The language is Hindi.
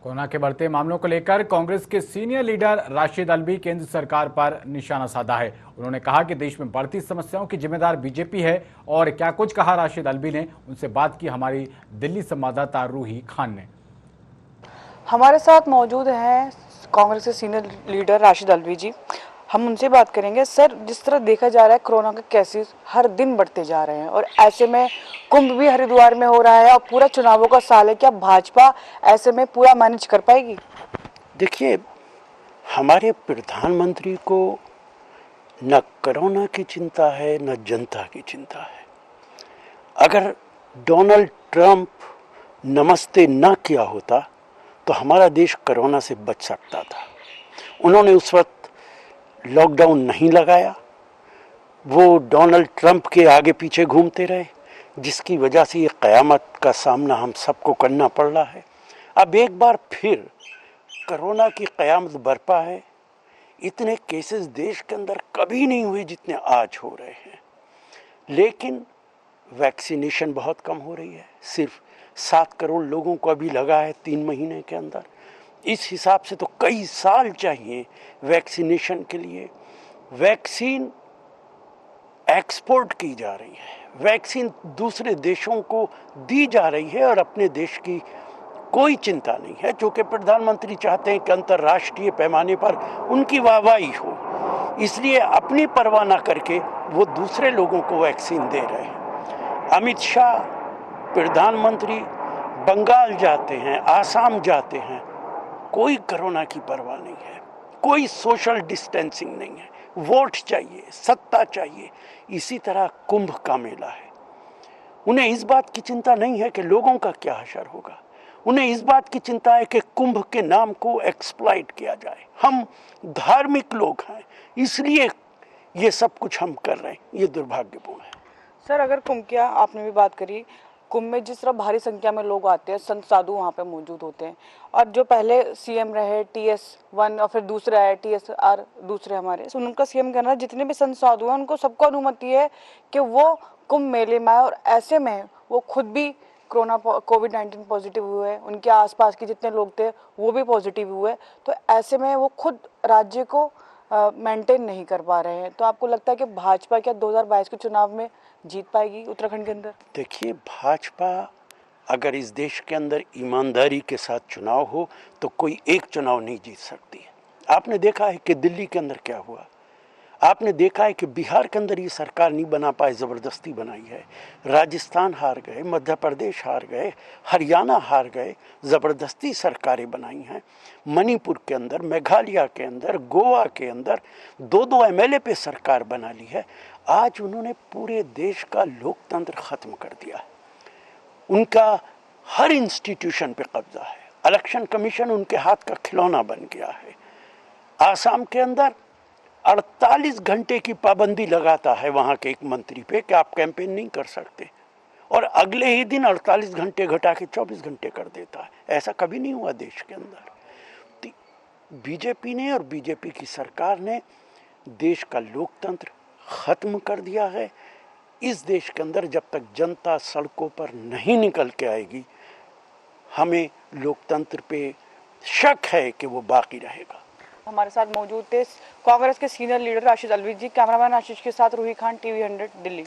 कोरोना के बढ़ते मामलों को लेकर कांग्रेस के सीनियर लीडर राशिद अल्वी केंद्र सरकार पर निशाना साधा है। उन्होंने कहा कि देश में बढ़ती समस्याओं की जिम्मेदार बीजेपी है। और क्या कुछ कहा राशिद अल्वी ने, उनसे बात की हमारी दिल्ली संवाददाता रूही खान ने। हमारे साथ मौजूद हैं कांग्रेस के सीनियर लीडर राशिद अल्वी जी। हम उनसे बात करेंगे। सर, जिस तरह देखा जा रहा है कोरोना के केसेस हर दिन बढ़ते जा रहे हैं और ऐसे में कुंभ भी हरिद्वार में हो रहा है और पूरा चुनावों का साल है, क्या भाजपा ऐसे में पूरा मैनेज कर पाएगी? देखिए, हमारे प्रधानमंत्री को न कोरोना की चिंता है न जनता की चिंता है। अगर डोनाल्ड ट्रंप नमस्ते न किया होता तो हमारा देश कोरोना से बच सकता था। उन्होंने उस वक्त लॉकडाउन नहीं लगाया, वो डोनाल्ड ट्रंप के आगे पीछे घूमते रहे, जिसकी वजह से ये क़यामत का सामना हम सबको करना पड़ रहा है। अब एक बार फिर कोरोना की क़यामत बरपा है। इतने केसेस देश के अंदर कभी नहीं हुए जितने आज हो रहे हैं, लेकिन वैक्सीनेशन बहुत कम हो रही है। सिर्फ 7 करोड़ लोगों को अभी लगा है 3 महीने के अंदर। इस हिसाब से तो कई साल चाहिए वैक्सीनेशन के लिए। वैक्सीन एक्सपोर्ट की जा रही है, वैक्सीन दूसरे देशों को दी जा रही है और अपने देश की कोई चिंता नहीं है। जो कि प्रधानमंत्री चाहते हैं कि अंतर्राष्ट्रीय पैमाने पर उनकी वाहवाही हो, इसलिए अपनी परवाह न करके वो दूसरे लोगों को वैक्सीन दे रहे हैं। अमित शाह प्रधानमंत्री बंगाल जाते हैं, आसाम जाते हैं, कोई कोरोना की परवाह नहीं है, कोई सोशल डिस्टेंसिंग नहीं है। वोट चाहिए, सत्ता चाहिए। इसी तरह कुंभ का मेला है, उन्हें इस बात की चिंता नहीं है कि लोगों का क्या हशर होगा। उन्हें इस बात की चिंता है कि कुंभ के नाम को एक्सप्लॉइट किया जाए। हम धार्मिक लोग हैं, इसलिए ये सब कुछ हम कर रहे हैं। ये दुर्भाग्यपूर्ण है। सर, अगर कुंभ की आपने भी बात करी, कुंभ में जिस तरह भारी संख्या में लोग आते हैं, संत साधु वहाँ पे मौजूद होते हैं और जो पहले सीएम रहे TS1 और फिर दूसरे आए TSR, दूसरे हमारे उनका सीएम कहना, जितने भी संत साधु हैं उनको सबको अनुमति है कि वो कुंभ मेले में आए। और ऐसे में वो खुद भी कोविड-19 पॉजिटिव हुए, उनके आसपास के जितने लोग थे वो भी पॉजिटिव हुए। तो ऐसे में वो खुद राज्य को मेंटेन नहीं कर पा रहे हैं। तो आपको लगता है कि भाजपा क्या 2022 के चुनाव में जीत पाएगी उत्तराखंड के अंदर? देखिए, भाजपा अगर इस देश के अंदर ईमानदारी के साथ चुनाव हो तो कोई एक चुनाव नहीं जीत सकती है। आपने देखा है कि दिल्ली के अंदर क्या हुआ, आपने देखा है कि बिहार के अंदर ये सरकार नहीं बना पाए, ज़बरदस्ती बनाई है। राजस्थान हार गए, मध्य प्रदेश हार गए, हरियाणा हार गए, ज़बरदस्ती सरकारें बनाई हैं। मणिपुर के अंदर, मेघालय के अंदर, गोवा के अंदर 2-2 MLA पे सरकार बना ली है। आज उन्होंने पूरे देश का लोकतंत्र ख़त्म कर दिया है। उनका हर इंस्टीट्यूशन पे कब्जा है। इलेक्शन कमीशन उनके हाथ का खिलौना बन गया है। आसाम के अंदर 48 घंटे की पाबंदी लगाता है वहाँ के एक मंत्री पे कि आप कैंपेन नहीं कर सकते, और अगले ही दिन 48 घंटे घटा के 24 घंटे कर देता है। ऐसा कभी नहीं हुआ देश के अंदर। बीजेपी ने और बीजेपी की सरकार ने देश का लोकतंत्र ख़त्म कर दिया है। इस देश के अंदर जब तक जनता सड़कों पर नहीं निकल के आएगी, हमें लोकतंत्र पे शक है कि वो बाकी रहेगा। हमारे साथ मौजूद थे कांग्रेस के सीनियर लीडर राशिद अल्वी जी। कैमरामैन आशीष के साथ रूही खान, TV 100 दिल्ली।